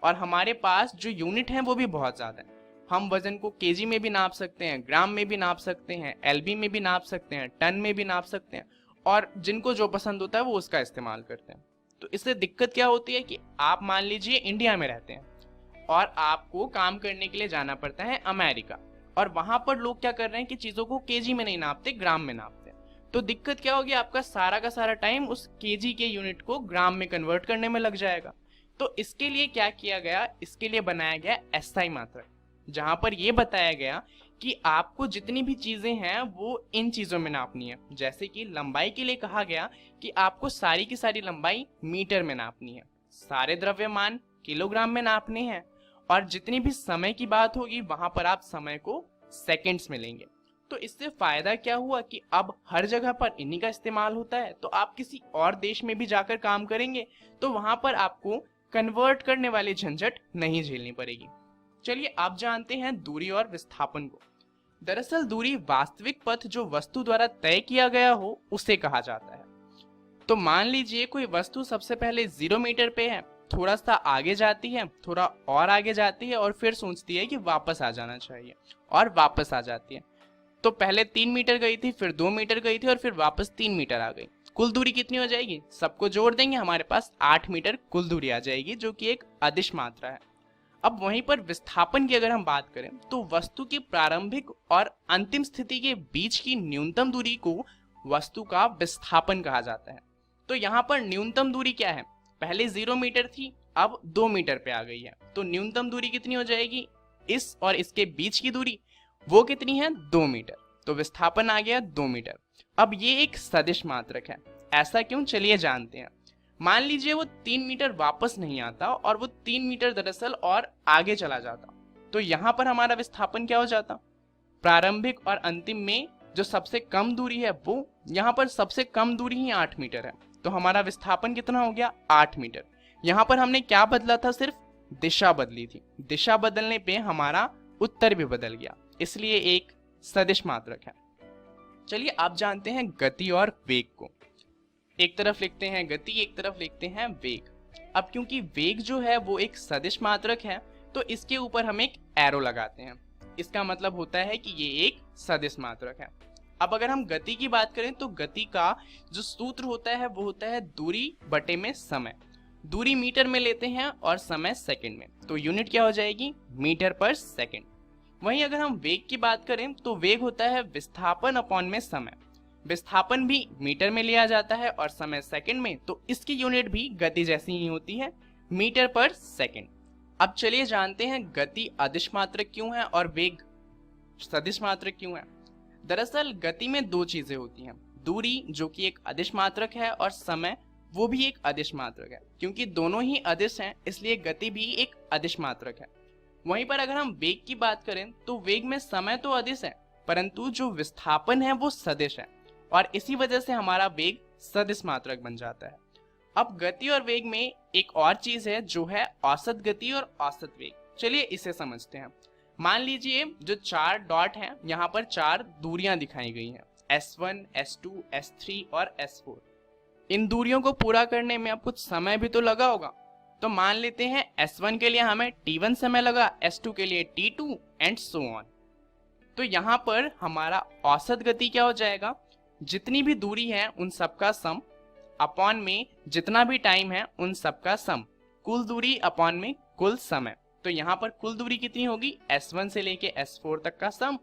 और हमारे पास जो यूनिट है वो भी बहुत ज्यादा है। हम वजन को केजी में भी नाप सकते हैं, ग्राम में भी नाप सकते हैं, एलबी में भी नाप सकते हैं, टन में भी नाप सकते हैं और जिनको जो पसंद होता है वो उसका इस्तेमाल करते हैं। तो इससे दिक्कत क्या होती है कि आप मान लीजिए इंडिया में रहते हैं और आपको काम करने के लिए जाना पड़ता है अमेरिका और वहां पर लोग क्या कर रहे हैं कि चीजों को केजी में नहीं नापते, ग्राम में नापते। तो दिक्कत क्या होगी, आपका सारा का सारा टाइम उस केजी के यूनिट को ग्राम में कन्वर्ट करने में लग जाएगा। तो इसके लिए क्या किया गया, इसके लिए बनाया गया एसआई मात्रक, जहां पर यह बताया गया कि आपको जितनी भी चीजें हैं वो इन चीजों में नापनी है। जैसे कि लंबाई के लिए कहा गया कि आपको सारी की सारी लंबाई मीटर में नापनी है, सारे द्रव्यमान किलोग्राम में नापने हैं और जितनी भी समय की बात होगी वहां पर आप समय को सेकेंड्स में लेंगे। तो इससे फायदा क्या हुआ कि अब हर जगह पर इन्हीं का इस्तेमाल होता है। तो आप किसी और देश में भी जाकर काम करेंगे तो वहां पर आपको कन्वर्ट करने वाली झंझट नहीं झेलनी पड़ेगी। चलिए आप जानते हैं दूरी और विस्थापन को। दरअसल दूरी वास्तविक पथ जो वस्तु द्वारा तय किया गया हो उसे कहा जाता है। तो मान लीजिए कोई वस्तु सबसे पहले 0 मीटर पे है, थोड़ा सा आगे जाती है, थोड़ा और आगे जाती है और फिर सोचती है कि वापस आ जाना चाहिए और वापस आ जाती है। तो पहले 3 मीटर गई थी, फिर 2 मीटर गई थी और फिर वापस 3 मीटर आ गई। कुल दूरी कितनी हो जाएगी, सबको जोड़ देंगे, हमारे पास 8 मीटर कुल दूरी आ जाएगी जो कि एक अदिश मात्रा है। अब वहीं पर विस्थापन की अगर हम बात करें तो वस्तु की प्रारंभिक और अंतिम स्थिति के बीच की न्यूनतम दूरी को वस्तु का विस्थापन कहा जाता है। तो यहाँ पर न्यूनतम दूरी क्या है, पहले 0 मीटर थी अब 2 मीटर पे आ गई है। तो न्यूनतम दूरी कितनी हो जाएगी, इस और इसके बीच की दूरी वो कितनी है, 2 मीटर। तो विस्थापन आ गया 2 मीटर। अब ये एक सदिश मात्रक है। ऐसा क्यों, चलिए जानते हैं। मान लीजिए वो 3 मीटर वापस नहीं आता और वो 3 मीटर दरअसल और आगे चला जाता, तो यहाँ पर हमारा विस्थापन क्या हो जाता, प्रारंभिक और अंतिम में जो सबसे कम दूरी है वो, यहाँ पर सबसे कम दूरी ही 8 मीटर है। तो हमारा विस्थापन कितना हो गया, 8 मीटर। यहाँ पर हमने क्या बदला था, सिर्फ दिशा बदली थी। दिशा बदलने पे हमारा उत्तर भी बदल गया, इसलिए एक सदिश मात्रक है। चलिए आप जानते हैं गति और वेग को। एक तरफ लिखते हैं गति, एक तरफ लिखते हैं वेग। अब क्योंकि वेग जो है वो एक सदिश मात्रक है, तो इसके ऊपर हम एक एरो लगाते हैं। इसका मतलब होता है कि ये एक सदिश मात्रक है। अब अगर हम गति की बात करें तो गति का जो सूत्र होता है वो होता है दूरी बटे में समय। दूरी मीटर में लेते हैं और समय सेकंड में, तो यूनिट क्या हो जाएगी, मीटर पर सेकंड। वहीं अगर हम वेग की बात करें तो वेग होता है विस्थापन अपॉन में समय। विस्थापन भी मीटर में लिया जाता है और समय सेकंड में, तो इसकी यूनिट भी गति जैसी ही होती है, मीटर पर सेकंड। अब चलिए जानते हैं गति अदिश मात्रक क्यों है और वेग सदिश मात्रक क्यों है। दरअसल गति में दो चीजें होती हैं, दूरी जो कि एक अदिश मात्रक है और समय वो भी एक अदिश मात्रक है। क्योंकि दोनों ही अदिश हैं इसलिए गति भी एक अदिश मात्रक है। वहीं पर अगर हम वेग की बात करें तो वेग में समय तो अदिश है परंतु जो विस्थापन है वो सदिश है और इसी वजह से हमारा वेग सदिश मात्रक बन जाता है। अब गति और वेग में एक और चीज है जो है औसत गति और औसत वेग। चलिए इसे समझते हैं। मान लीजिए जो 4 डॉट हैं, यहाँ पर 4 दूरियां दिखाई गई हैं, S1, S2, S3 और S4। इन दूरियों को पूरा करने में अब कुछ समय भी तो लगा होगा। तो मान लेते हैं S1 के लिए हमें T1 समय लगा, S2 के लिए T2 एंड सो ऑन। तो यहाँ पर हमारा औसत गति क्या हो जाएगा, जितनी भी दूरी है उन सबका सम अपॉन में जितना भी टाइम है उन सबका सम, कुल दूरी अपॉन में कुल समय। तो यहाँ पर कुल दूरी कितनी होगी, S1 से लेके S4 तक का सम,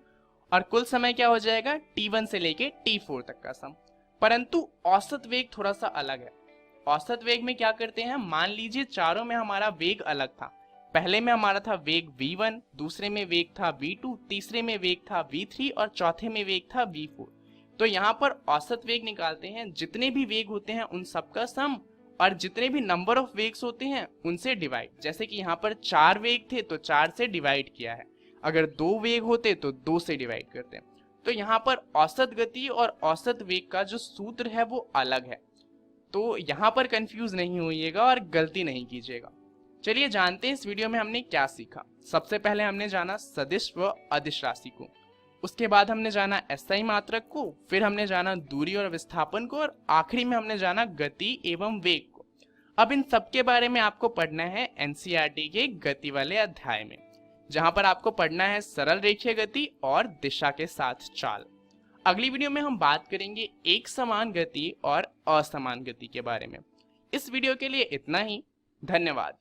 और कुल समय क्या हो जाएगा, T1 से लेके T4 तक का सम। परंतु औसत वेग थोड़ा सा अलग है। औसत वेग में क्या करते हैं, मान लीजिए चारों में हमारा वेग अलग था। पहले में हमारा था वेग v1, दूसरे में वेग था v2, तीसरे में वेग था v3 और चौथे में वेग था v4। तो यहाँ पर औसत वेग निकालते हैं, जितने भी वेग होते हैं उन सबका सम और जितने भी नंबर ऑफ वेग्स होते हैं उनसे डिवाइड। जैसे कि यहाँ पर 4 वेग थे तो 4 से डिवाइड किया है, अगर 2 वेग होते तो 2 से डिवाइड करते हैं। तो यहाँ पर औसत गति और औसत वेग का जो सूत्र है वो अलग है, तो यहाँ पर कंफ्यूज नहीं होइएगा और गलती नहीं कीजिएगा। चलिए जानते हैं इस वीडियो में हमने क्या सीखा। सबसे पहले हमने जाना सदिश व अदिश राशि को, उसके बाद हमने जाना एसआई मात्रक को, फिर हमने जाना दूरी और विस्थापन को, और आखिरी में हमने जाना गति एवं वेग को। अब इन सब के बारे में आपको पढ़ना है एनसीईआरटी के गति वाले अध्याय में, जहां पर आपको पढ़ना है सरल रेखीय गति और दिशा के साथ चाल। अगली वीडियो में हम बात करेंगे एक समान गति और असमान गति के बारे में। इस वीडियो के लिए इतना ही, धन्यवाद।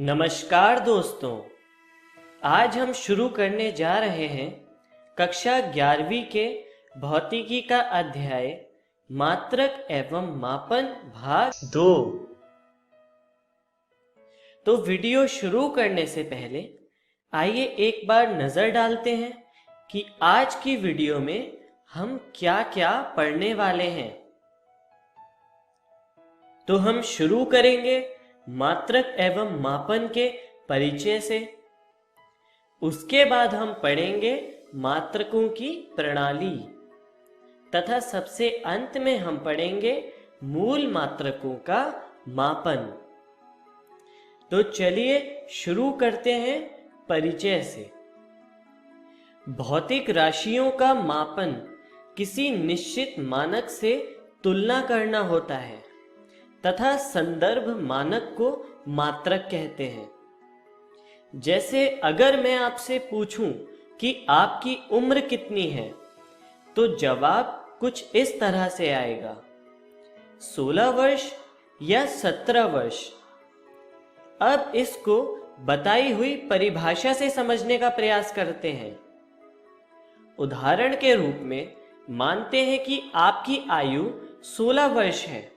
नमस्कार दोस्तों, आज हम शुरू करने जा रहे हैं कक्षा 11वीं के भौतिकी का अध्याय मात्रक एवं मापन भाग 2। तो वीडियो शुरू करने से पहले आइए एक बार नजर डालते हैं कि आज की वीडियो में हम क्या क्या पढ़ने वाले हैं। तो हम शुरू करेंगे मात्रक एवं मापन के परिचय से। उसके बाद हम पढ़ेंगे मात्रकों की प्रणाली तथा सबसे अंत में हम पढ़ेंगे मूल मात्रकों का मापन। तो चलिए शुरू करते हैं परिचय से। भौतिक राशियों का मापन किसी निश्चित मानक से तुलना करना होता है तथा संदर्भ मानक को मात्रक कहते हैं। जैसे अगर मैं आपसे पूछूं कि आपकी उम्र कितनी है, तो जवाब कुछ इस तरह से आएगा, 16 वर्ष या 17 वर्ष। अब इसको बताई हुई परिभाषा से समझने का प्रयास करते हैं। उदाहरण के रूप में मानते हैं कि आपकी आयु 16 वर्ष है।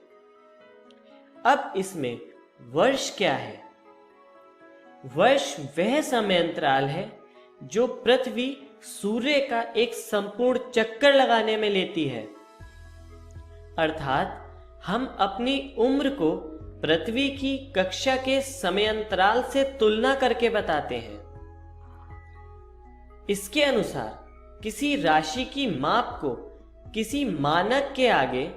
अब इसमें वर्ष क्या है? वर्ष वह समय अंतराल है जो पृथ्वी सूर्य का एक संपूर्ण चक्कर लगाने में लेती है। अर्थात हम अपनी उम्र को पृथ्वी की कक्षा के समय अंतराल से तुलना करके बताते हैं। इसके अनुसार किसी राशि की माप को किसी मानक के आगे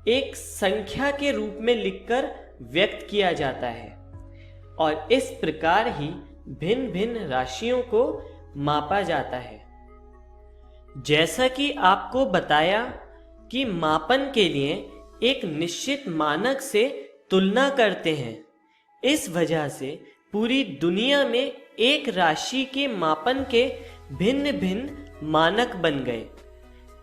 एक संख्या के रूप में लिखकर व्यक्त किया जाता है और इस प्रकार ही भिन्न भिन्न राशियों को मापा जाता है। जैसा कि आपको बताया कि मापन के लिए एक निश्चित मानक से तुलना करते हैं, इस वजह से पूरी दुनिया में एक राशि के मापन के भिन्न भिन्न मानक बन गए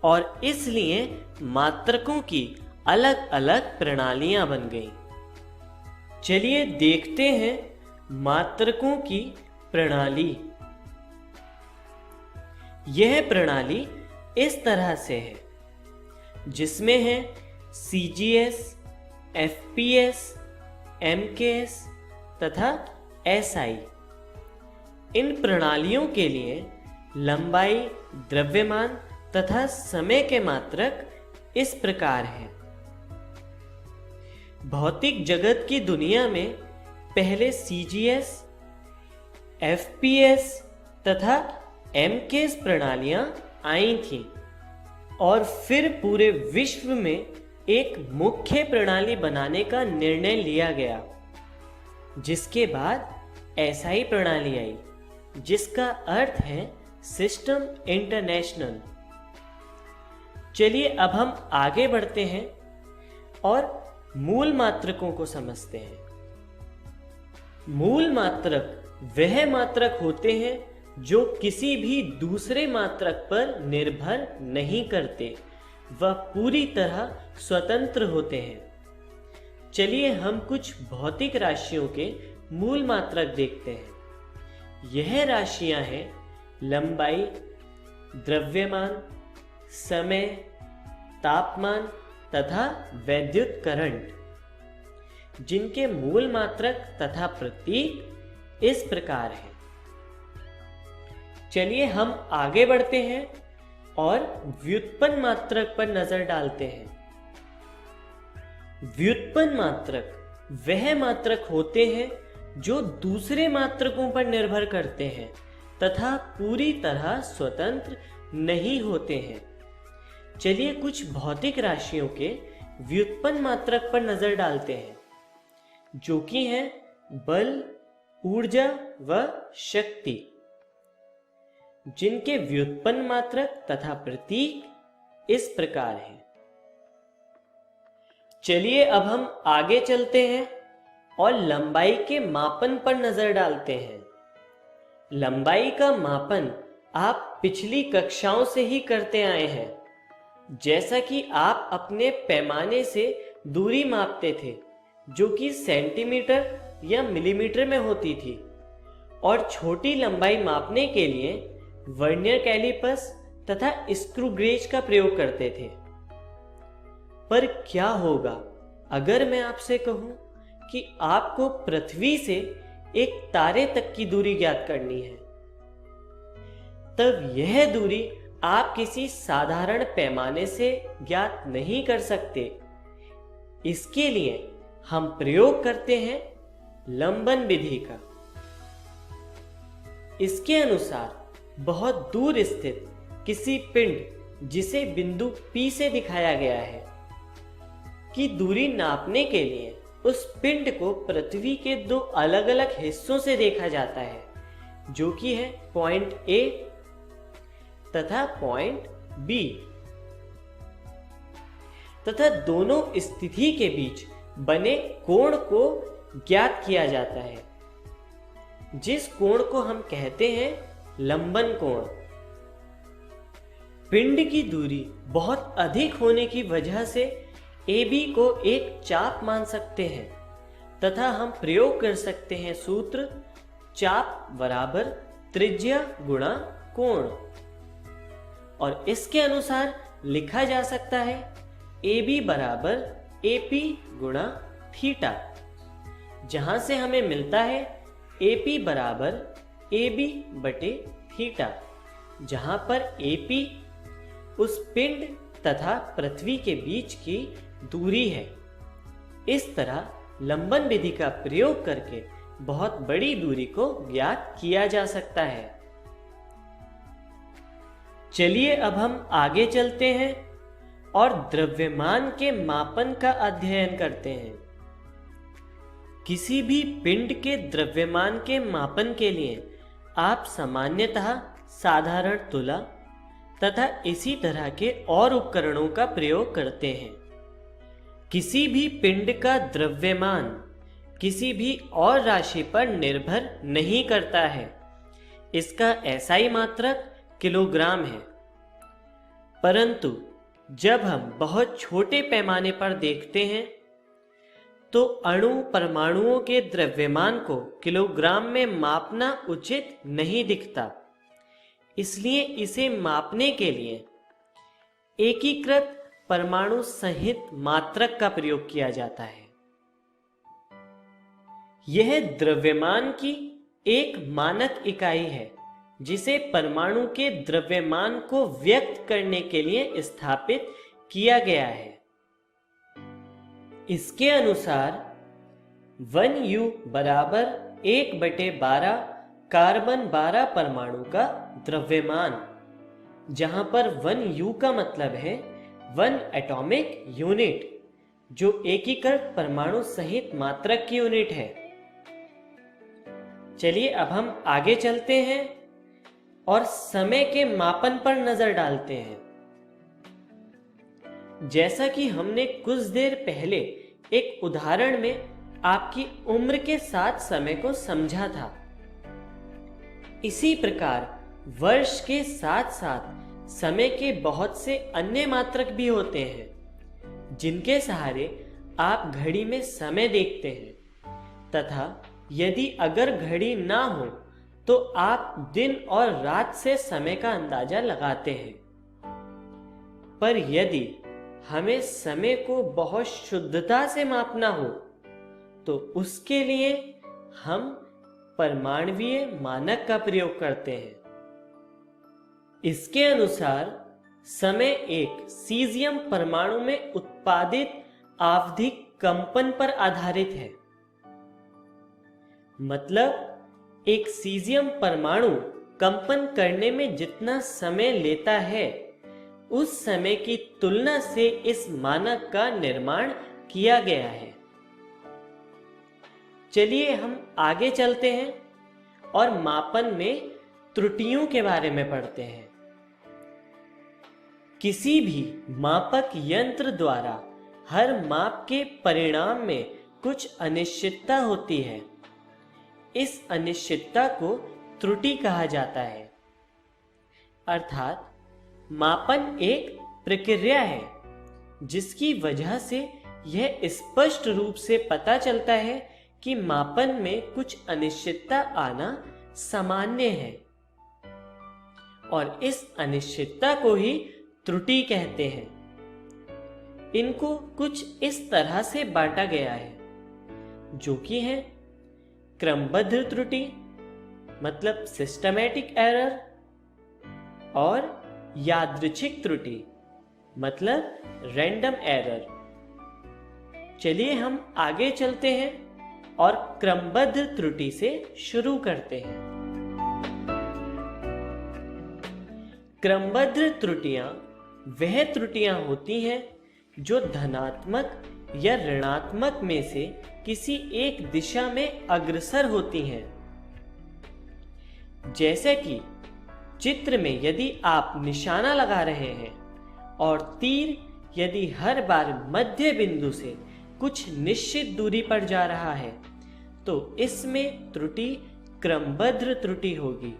और इसलिए मात्रकों की अलग अलग प्रणालियां बन गई। चलिए देखते हैं मात्रकों की प्रणाली। यह प्रणाली इस तरह से है, जिसमें है CGS, FPS, MKS तथा SI। इन प्रणालियों के लिए लंबाई, द्रव्यमान तथा समय के मात्रक इस प्रकार हैं। भौतिक जगत की दुनिया में पहले CGS, FPS तथा MKS प्रणालियां आई थीं और फिर पूरे विश्व में एक मुख्य प्रणाली बनाने का निर्णय लिया गया, जिसके बाद SI प्रणाली आई, जिसका अर्थ है सिस्टम इंटरनेशनल। चलिए अब हम आगे बढ़ते हैं और मूल मात्रकों को समझते हैं। मूल मात्रक वह मात्रक होते हैं जो किसी भी दूसरे मात्रक पर निर्भर नहीं करते, वह पूरी तरह स्वतंत्र होते हैं। चलिए हम कुछ भौतिक राशियों के मूल मात्रक देखते हैं। यह राशियां हैं लंबाई, द्रव्यमान, समय, तापमान तथा वैद्युत करंट, जिनके मूल मात्रक तथा प्रतीक इस प्रकार हैं। चलिए हम आगे बढ़ते हैं और व्युत्पन्न मात्रक पर नजर डालते हैं। व्युत्पन्न मात्रक वह मात्रक होते हैं जो दूसरे मात्रकों पर निर्भर करते हैं तथा पूरी तरह स्वतंत्र नहीं होते हैं। चलिए कुछ भौतिक राशियों के व्युत्पन्न मात्रक पर नजर डालते हैं, जो कि हैं बल, ऊर्जा व शक्ति, जिनके व्युत्पन्न मात्रक तथा प्रतीक इस प्रकार हैं। चलिए अब हम आगे चलते हैं और लंबाई के मापन पर नजर डालते हैं। लंबाई का मापन आप पिछली कक्षाओं से ही करते आए हैं। जैसा कि आप अपने पैमाने से दूरी मापते थे, जो कि सेंटीमीटर या मिलीमीटर में होती थी और छोटी लंबाई मापने के लिए वर्नियर कैलिपर्स तथा स्क्रू गेज का प्रयोग करते थे। पर क्या होगा अगर मैं आपसे कहूं कि आपको पृथ्वी से एक तारे तक की दूरी ज्ञात करनी है? तब यह दूरी आप किसी साधारण पैमाने से ज्ञात नहीं कर सकते। इसके लिए हम प्रयोग करते हैं लंबन विधि का। इसके अनुसार बहुत दूर स्थित किसी पिंड, जिसे बिंदु P से दिखाया गया है, की दूरी नापने के लिए उस पिंड को पृथ्वी के दो अलग अलग हिस्सों से देखा जाता है, जो कि है पॉइंट A तथा पॉइंट B, तथा दोनों स्थिति के बीच बने कोण को ज्ञात किया जाता है, जिस कोण को हम कहते हैं लंबन कोण। पिंड की दूरी बहुत अधिक होने की वजह से AB को एक चाप मान सकते हैं तथा हम प्रयोग कर सकते हैं सूत्र चाप बराबर त्रिज्या गुणा कोण, और इसके अनुसार लिखा जा सकता है AB बराबर AP गुणा थीटा, जहां से हमें मिलता है AP बराबर AB बटे थीटा, जहां पर AP उस पिंड तथा पृथ्वी के बीच की दूरी है। इस तरह लंबन विधि का प्रयोग करके बहुत बड़ी दूरी को ज्ञात किया जा सकता है। चलिए अब हम आगे चलते हैं और द्रव्यमान के मापन का अध्ययन करते हैं। किसी भी पिंड के द्रव्यमान के मापन के लिए आप सामान्यतः साधारण तुला तथा इसी तरह के और उपकरणों का प्रयोग करते हैं। किसी भी पिंड का द्रव्यमान किसी भी और राशि पर निर्भर नहीं करता है। इसका SI मात्रक किलोग्राम है। परंतु जब हम बहुत छोटे पैमाने पर देखते हैं तो अणु परमाणुओं के द्रव्यमान को किलोग्राम में मापना उचित नहीं दिखता। इसलिए इसे मापने के लिए एकीकृत परमाणु सहित मात्रक का प्रयोग किया जाता है। यह द्रव्यमान की एक मानक इकाई है जिसे परमाणु के द्रव्यमान को व्यक्त करने के लिए स्थापित किया गया है। इसके अनुसार 1U बराबर 1/12 कार्बन 12 परमाणु का द्रव्यमान, जहां पर 1U का मतलब है 1 एटॉमिक यूनिट, जो एकीकृत परमाणु सहित मात्रक की यूनिट है। चलिए अब हम आगे चलते हैं और समय के मापन पर नजर डालते हैं। जैसा कि हमने कुछ देर पहले एक उदाहरण में आपकी उम्र के साथ समय को समझा था, इसी प्रकार वर्ष के साथ साथ समय के बहुत से अन्य मात्रक भी होते हैं जिनके सहारे आप घड़ी में समय देखते हैं, तथा यदि अगर घड़ी ना हो तो आप दिन और रात से समय का अंदाजा लगाते हैं। पर यदि हमें समय को बहुत शुद्धता से मापना हो तो उसके लिए हम परमाणुवीय मानक का प्रयोग करते हैं। इसके अनुसार समय एक सीजियम परमाणु में उत्पादित आवधिक कंपन पर आधारित है। मतलब एक सीजियम परमाणु कंपन करने में जितना समय लेता है उस समय की तुलना से इस मानक का निर्माण किया गया है। चलिए हम आगे चलते हैं और मापन में त्रुटियों के बारे में पढ़ते हैं। किसी भी मापक यंत्र द्वारा हर माप के परिणाम में कुछ अनिश्चितता होती है। इस अनिश्चितता को त्रुटि कहा जाता है। अर्थात मापन एक प्रक्रिया है जिसकी वजह से यह स्पष्ट रूप से पता चलता है कि मापन में कुछ अनिश्चितता आना सामान्य है और इस अनिश्चितता को ही त्रुटि कहते हैं। इनको कुछ इस तरह से बांटा गया है, जो कि है क्रमबद्ध त्रुटि मतलब सिस्टमैटिक एरर, और यादृच्छिक त्रुटि मतलब रैंडम एरर। चलिए हम आगे चलते हैं और क्रमबद्ध त्रुटि से शुरू करते हैं। क्रमबद्ध त्रुटियां वह त्रुटियां होती हैं जो धनात्मक या ऋणात्मक में से किसी एक दिशा में अग्रसर होती हैं। जैसे कि चित्र में यदि आप निशाना लगा रहे हैं और तीर यदि हर बार मध्य बिंदु से कुछ निश्चित दूरी पर जा रहा है, तो इसमें त्रुटि क्रमबद्ध त्रुटि होगी।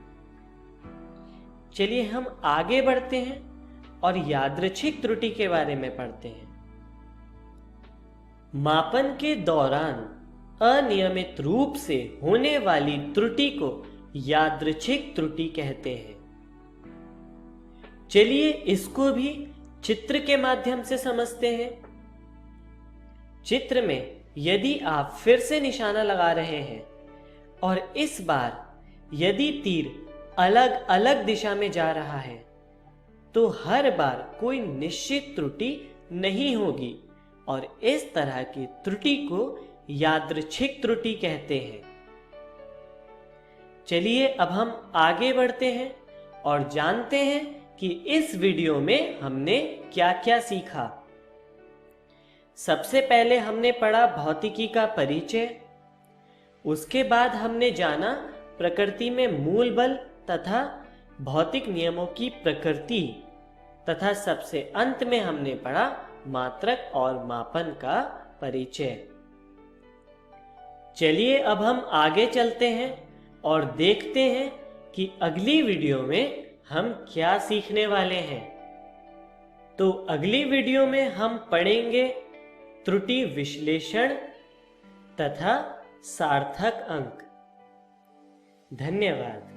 चलिए हम आगे बढ़ते हैं और यादृच्छिक त्रुटि के बारे में पढ़ते हैं। मापन के दौरान अनियमित रूप से होने वाली त्रुटि को यादृच्छिक त्रुटि कहते हैं। चलिए इसको भी चित्र के माध्यम से समझते हैं। चित्र में यदि आप फिर से निशाना लगा रहे हैं और इस बार यदि तीर अलग अलग दिशा में जा रहा है, तो हर बार कोई निश्चित त्रुटि नहीं होगी और इस तरह की त्रुटि को यादृच्छिक त्रुटि कहते हैं। चलिए अब हम आगे बढ़ते हैं और जानते हैं कि इस वीडियो में हमने क्या क्या सीखा। सबसे पहले हमने पढ़ा भौतिकी का परिचय, उसके बाद हमने जाना प्रकृति में मूल बल तथा भौतिक नियमों की प्रकृति, तथा सबसे अंत में हमने पढ़ा मात्रक और मापन का परिचय। चलिए अब हम आगे चलते हैं और देखते हैं कि अगली वीडियो में हम क्या सीखने वाले हैं। तो अगली वीडियो में हम पढ़ेंगे त्रुटि विश्लेषण तथा सार्थक अंक। धन्यवाद।